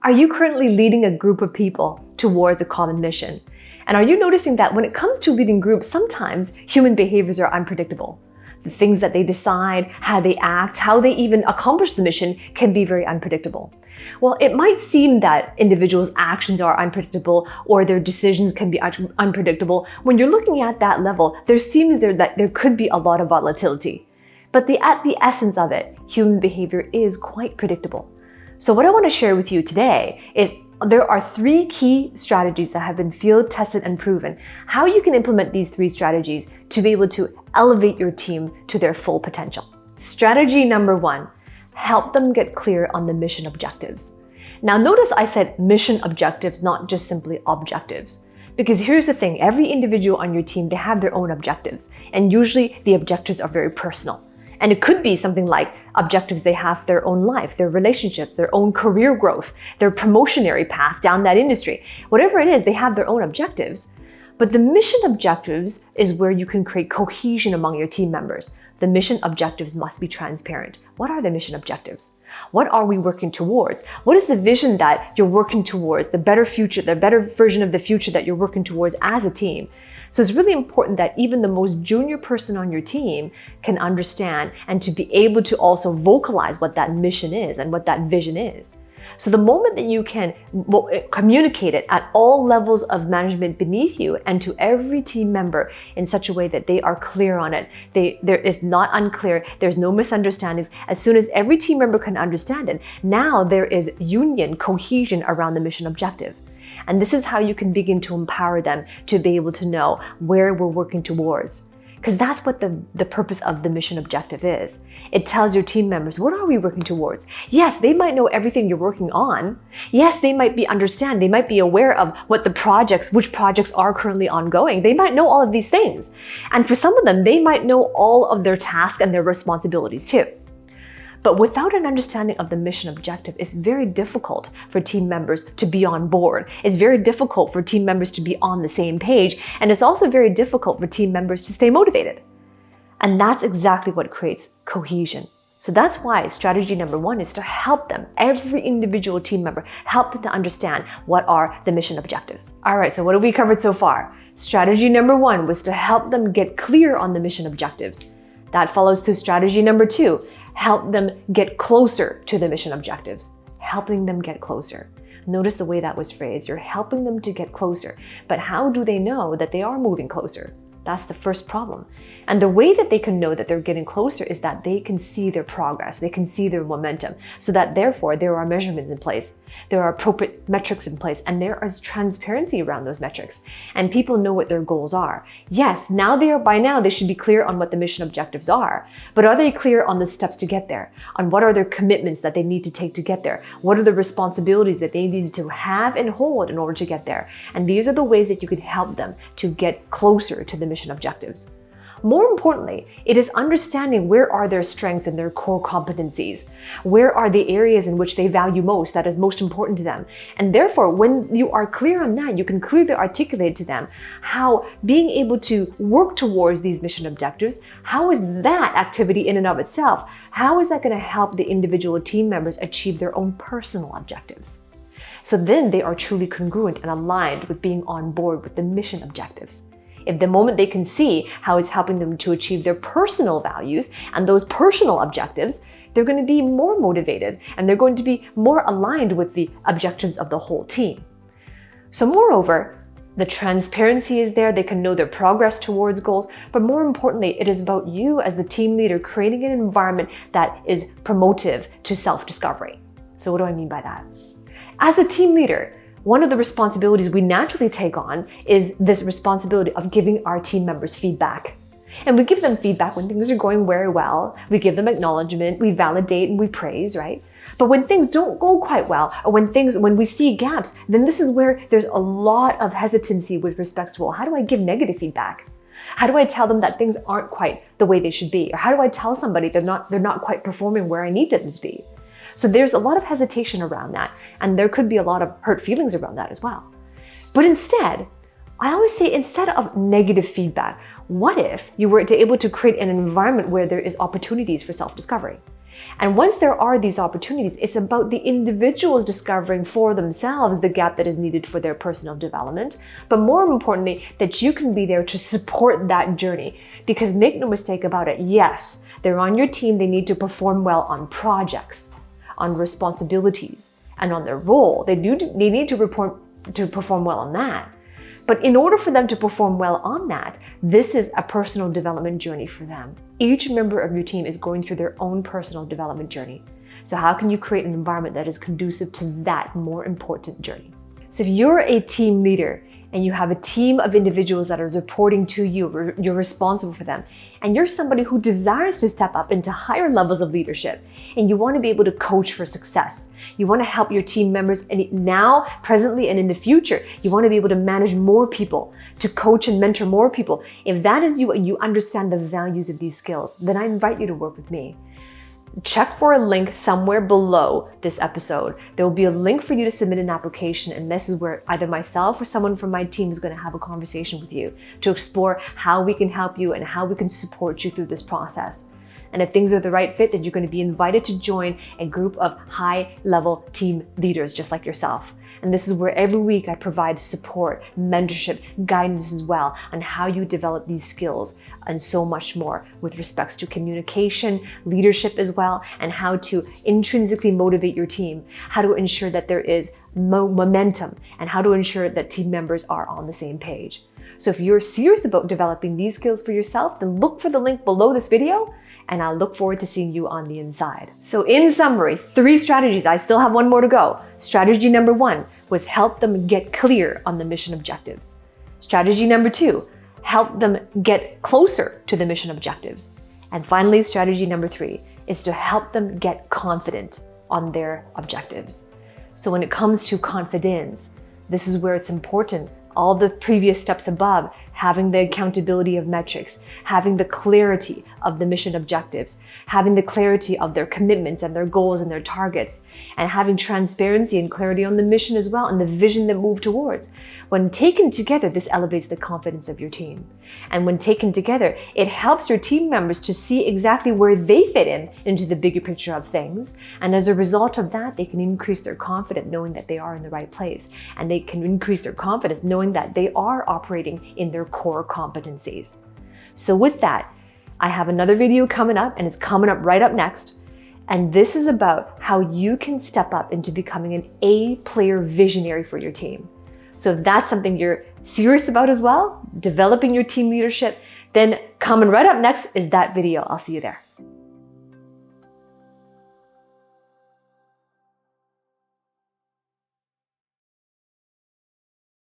Are you currently leading a group of people towards a common mission? And are you noticing that when it comes to leading groups, sometimes human behaviors are unpredictable? The things that they decide, how they act, how they even accomplish the mission can be very unpredictable. Well, it might seem that individuals' actions are unpredictable or their decisions can be unpredictable. When you're looking at that level, there seems that there could be a lot of volatility. But at the essence of it, human behavior is quite predictable. So what I want to share with you today is there are 3 key strategies that have been field tested and proven how you can implement these 3 strategies to be able to elevate your team to their full potential. Strategy number 1, help them get clear on the mission objectives. Now notice I said mission objectives, not just simply objectives. Because here's the thing, every individual on your team, they have their own objectives, and usually the objectives are very personal. And it could be something like objectives they have for their own life, their relationships, their own career growth, their promotionary path down that industry. Whatever it is, they have their own objectives. But the mission objectives is where you can create cohesion among your team members. The mission objectives must be transparent. What are the mission objectives? What are we working towards? What is the vision that you're working towards, the better future, the better version of the future that you're working towards as a team? So it's really important that even the most junior person on your team can understand and to be able to also vocalize what that mission is and what that vision is. So the moment that you can communicate it at all levels of management beneath you and to every team member in such a way that they are clear on it, there is not unclear, there's no misunderstandings. As soon as every team member can understand it, now there is union, cohesion around the mission objective. And this is how you can begin to empower them to be able to know where we're working towards. Because that's what the purpose of the mission objective is. It tells your team members, what are we working towards? Yes, they might know everything you're working on. Yes, they might they might be aware of which projects are currently ongoing. They might know all of these things. And for some of them, they might know all of their tasks and their responsibilities too. But without an understanding of the mission objective, it's very difficult for team members to be on board. It's very difficult for team members to be on the same page. And it's also very difficult for team members to stay motivated. And that's exactly what creates cohesion. So that's why strategy number 1 is to help them, every individual team member, help them to understand what are the mission objectives. All right, so what have we covered so far? Strategy number 1 was to help them get clear on the mission objectives. That follows to strategy number 2, help them get closer to the mission objectives, helping them get closer. Notice the way that was phrased. You're helping them to get closer. But how do they know that they are moving closer? That's the first problem. And the way that they can know that they're getting closer is that they can see their progress, they can see their momentum, so that therefore there are measurements in place, there are appropriate metrics in place, and there is transparency around those metrics. And people know what their goals are. Yes, by now they should be clear on what the mission objectives are, but are they clear on the steps to get there? On what are their commitments that they need to take to get there? What are the responsibilities that they need to have and hold in order to get there? And these are the ways that you can help them to get closer to the mission objectives. More importantly, it is understanding where are their strengths and their core competencies. Where are the areas in which they value most, that is most important to them. And therefore, when you are clear on that, you can clearly articulate to them how being able to work towards these mission objectives, how is that activity in and of itself, how is that going to help the individual team members achieve their own personal objectives? So then they are truly congruent and aligned with being on board with the mission objectives. If the moment they can see how it's helping them to achieve their personal values and those personal objectives, they're going to be more motivated and they're going to be more aligned with the objectives of the whole team. So moreover, the transparency is there, they can know their progress towards goals, but more importantly, it is about you as the team leader creating an environment that is promotive to self-discovery. So what do I mean by that? As a team leader, one of the responsibilities we naturally take on is this responsibility of giving our team members feedback. And we give them feedback when things are going very well. We give them acknowledgement, we validate and we praise, right? But when things don't go quite well, or when we see gaps, then this is where there's a lot of hesitancy with respect to, well, how do I give negative feedback? How do I tell them that things aren't quite the way they should be? Or how do I tell somebody they're not quite performing where I need them to be? So there's a lot of hesitation around that, and there could be a lot of hurt feelings around that as well. But instead, I always say, instead of negative feedback, what if you were able to create an environment where there is opportunities for self-discovery? And once there are these opportunities, it's about the individuals discovering for themselves the gap that is needed for their personal development, but more importantly, that you can be there to support that journey. Because make no mistake about it, yes, they're on your team, they need to perform well on projects, on responsibilities, and on their role. They need to perform well on that. But in order for them to perform well on that, this is a personal development journey for them. Each member of your team is going through their own personal development journey. So how can you create an environment that is conducive to that more important journey? So if you're a team leader and you have a team of individuals that are reporting to you, you're responsible for them, and you're somebody who desires to step up into higher levels of leadership, and you want to be able to coach for success, you want to help your team members now, presently, and in the future, you want to be able to manage more people, to coach and mentor more people. If that is you and you understand the values of these skills, then I invite you to work with me. Check for a link somewhere below this episode. There will be a link for you to submit an application, and this is where either myself or someone from my team is going to have a conversation with you to explore how we can help you and how we can support you through this process. And if things are the right fit, then you're going to be invited to join a group of high-level team leaders just like yourself. And this is where every week I provide support, mentorship, guidance as well on how you develop these skills and so much more with respects to communication, leadership as well, and how to intrinsically motivate your team, how to ensure that there is momentum, and how to ensure that team members are on the same page. So if you're serious about developing these skills for yourself, then look for the link below this video, and I'll look forward to seeing you on the inside. So in summary, 3 strategies. I still have 1 more to go. Strategy number 1 was help them get clear on the mission objectives. Strategy number 2, help them get closer to the mission objectives. And finally, strategy number 3 is to help them get confident on their objectives. So when it comes to confidence, this is where it's important. All the previous steps above, having the accountability of metrics, having the clarity of the mission objectives, having the clarity of their commitments and their goals and their targets, and having transparency and clarity on the mission as well and the vision that move towards. When taken together, this elevates the confidence of your team. And when taken together, it helps your team members to see exactly where they fit into the bigger picture of things. And as a result of that, they can increase their confidence knowing that they are in the right place. And they can increase their confidence knowing that they are operating in their core competencies. So with that, I have another video coming up, and it's coming up right up next. And this is about how you can step up into becoming an A-player visionary for your team. So if that's something you're serious about as well, developing your team leadership, then coming right up next is that video. I'll see you there.